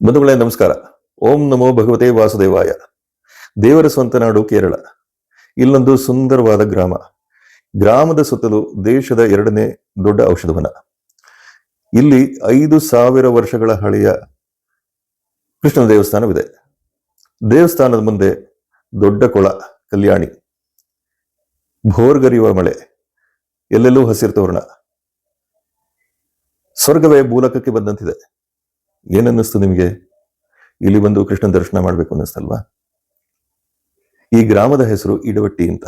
ಬಂಧುಗಳೇ ನಮಸ್ಕಾರ. ಓಂ ನಮೋ ಭಗವತೆ ವಾಸುದೇವಾಯ. ದೇವರ ಸ್ವಂತ ನಾಡು ಕೇರಳ. ಇಲ್ಲೊಂದು ಸುಂದರವಾದ ಗ್ರಾಮದ ಸುತ್ತಲೂ ದೇಶದ 2ನೇ ದೊಡ್ಡ ಔಷಧವನ. ಇಲ್ಲಿ 5,000 ವರ್ಷಗಳ ಹಳೆಯ ಕೃಷ್ಣನ ದೇವಸ್ಥಾನವಿದೆ. ದೇವಸ್ಥಾನದ ಮುಂದೆ ದೊಡ್ಡ ಕೊಳ, ಕಲ್ಯಾಣಿ, ಭೋರ್ಗರಿಯುವ ಮಳೆ, ಎಲ್ಲೆಲ್ಲೂ ಹಸಿರು ತೋರಣ. ಸ್ವರ್ಗವೇ ಭೂಲೋಕಕ್ಕೆ ಬಂದಂತಿದೆ. ಏನನ್ನಿಸ್ತು ನಿಮಗೆ? ಇಲ್ಲಿ ಬಂದು ಕೃಷ್ಣನ ದರ್ಶನ ಮಾಡ್ಬೇಕು ಅನ್ನಿಸ್ತಲ್ವಾ? ಈ ಗ್ರಾಮದ ಹೆಸರು ಇಡವಟ್ಟಿ ಅಂತ.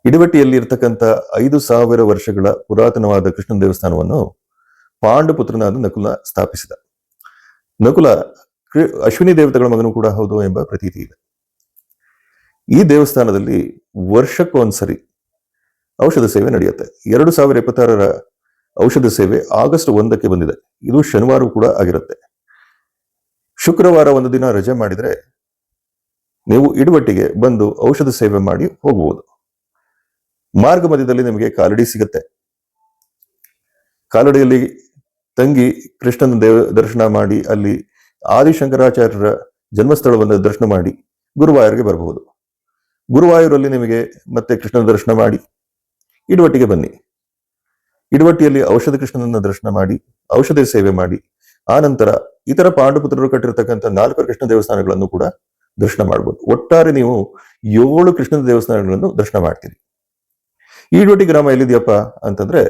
ಇಡವಟ್ಟಿಯಲ್ಲಿ ಇರ್ತಕ್ಕಂಥ 5,000 ವರ್ಷಗಳ ಪುರಾತನವಾದ ಕೃಷ್ಣನ ದೇವಸ್ಥಾನವನ್ನು ಪಾಂಡುಪುತ್ರನಾದ ನಕುಲ ಸ್ಥಾಪಿಸಿದ. ನಕುಲ ಅಶ್ವಿನಿ ದೇವತೆಗಳ ಮಗನೂ ಕೂಡ ಹೌದು ಎಂಬ ಪ್ರತೀತಿ ಇದೆ. ಈ ದೇವಸ್ಥಾನದಲ್ಲಿ ವರ್ಷಕ್ಕೊಂದ್ಸರಿ ಔಷಧ ಸೇವೆ ನಡೆಯುತ್ತೆ. 2026ರ ಔಷಧ ಸೇವೆ ಆಗಸ್ಟ್ 1ಕ್ಕೆ ಬಂದಿದೆ. ಇದು ಶನಿವಾರ ಕೂಡ ಆಗಿರುತ್ತೆ. ಶುಕ್ರವಾರ ಒಂದು ದಿನ ರಜೆ ಮಾಡಿದ್ರೆ ನೀವು ಇಡವಟ್ಟಿಗೆ ಬಂದು ಔಷಧ ಸೇವೆ ಮಾಡಿ ಹೋಗಬಹುದು. ಮಾರ್ಗ ಮಧ್ಯದಲ್ಲಿ ನಿಮಗೆ ಕಾಲಡಿ ಸಿಗುತ್ತೆ. ಕಾಲಡಿಯಲ್ಲಿ ತಂಗಿ ಕೃಷ್ಣನ ದರ್ಶನ ಮಾಡಿ, ಅಲ್ಲಿ ಆದಿಶಂಕರಾಚಾರ್ಯರ ಜನ್ಮಸ್ಥಳವನ್ನು ದರ್ಶನ ಮಾಡಿ ಗುರುವಾಯೂರಿಗೆ ಬರಬಹುದು. ಗುರುವಾಯೂರಲ್ಲಿ ನಿಮಗೆ ಮತ್ತೆ ಕೃಷ್ಣನ ದರ್ಶನ ಮಾಡಿ ಇಡವಟ್ಟಿಗೆ ಬನ್ನಿ. ಇಡವಟ್ಟಿಯಲ್ಲಿ ಔಷಧ ಕೃಷ್ಣನನ್ನ ದರ್ಶನ ಮಾಡಿ ಔಷಧ ಸೇವೆ ಮಾಡಿ ಆ ನಂತರ ಇತರ ಪಾಂಡುಪುತ್ರರು ಕಟ್ಟಿರತಕ್ಕಂಥ 4 ಕೃಷ್ಣ ದೇವಸ್ಥಾನಗಳನ್ನು ಕೂಡ ದರ್ಶನ ಮಾಡಬಹುದು. ಒಟ್ಟಾರೆ ನೀವು 7 ಕೃಷ್ಣನ ದೇವಸ್ಥಾನಗಳನ್ನು ದರ್ಶನ ಮಾಡ್ತೀರಿ. ಈ ಇಡವಟ್ಟಿ ಗ್ರಾಮ ಎಲ್ಲಿದೆಯಪ್ಪ ಅಂತಂದ್ರೆ,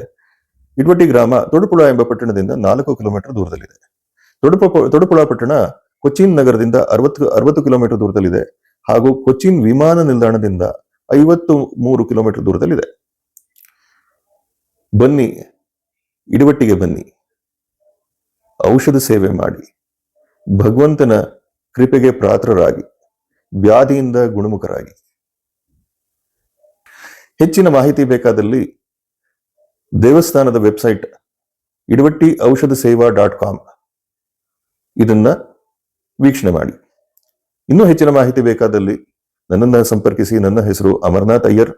ಇಡವಟ್ಟಿ ಗ್ರಾಮ ತೊಡುಪುಳ ಎಂಬ ಪಟ್ಟಣದಿಂದ 4 ಕಿಲೋಮೀಟರ್ ದೂರದಲ್ಲಿದೆ. ತೊಡುಪುಳ ಪಟ್ಟಣ ಕೊಚ್ಚಿನ್ ನಗರದಿಂದ 60 ಕಿಲೋಮೀಟರ್ ದೂರದಲ್ಲಿದೆ ಹಾಗೂ ಕೊಚ್ಚಿನ್ ವಿಮಾನ ನಿಲ್ದಾಣದಿಂದ 53 ಕಿಲೋಮೀಟರ್ ದೂರದಲ್ಲಿದೆ. ಬನ್ನಿ, ಇಡವಟ್ಟಿಗೆ ಬನ್ನಿ, ಔಷಧ ಸೇವೆ ಮಾಡಿ, ಭಗವಂತನ ಕೃಪೆಗೆ ಪಾತ್ರರಾಗಿ, ವ್ಯಾಧಿಯಿಂದ ಗುಣಮುಖರಾಗಿ. ಹೆಚ್ಚಿನ ಮಾಹಿತಿ ಬೇಕಾದಲ್ಲಿ ದೇವಸ್ಥಾನದ ವೆಬ್ಸೈಟ್ ಇಡವಟ್ಟಿ ಔಷಧ ಸೇವಾ.com ಇದನ್ನ ವೀಕ್ಷಣೆ ಮಾಡಿ. ಇನ್ನೂ ಹೆಚ್ಚಿನ ಮಾಹಿತಿ ಬೇಕಾದಲ್ಲಿ ನನ್ನನ್ನು ಸಂಪರ್ಕಿಸಿ. ನನ್ನ ಹೆಸರು ಅಮರನಾಥ್ ಅಯ್ಯರ್.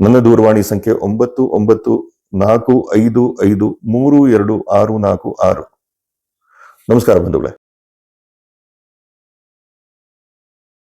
ನನ್ನ ದೂರವಾಣಿ ಸಂಖ್ಯೆ 9945532646. ನಮಸ್ಕಾರ ಬಂಧುಗಳೇ.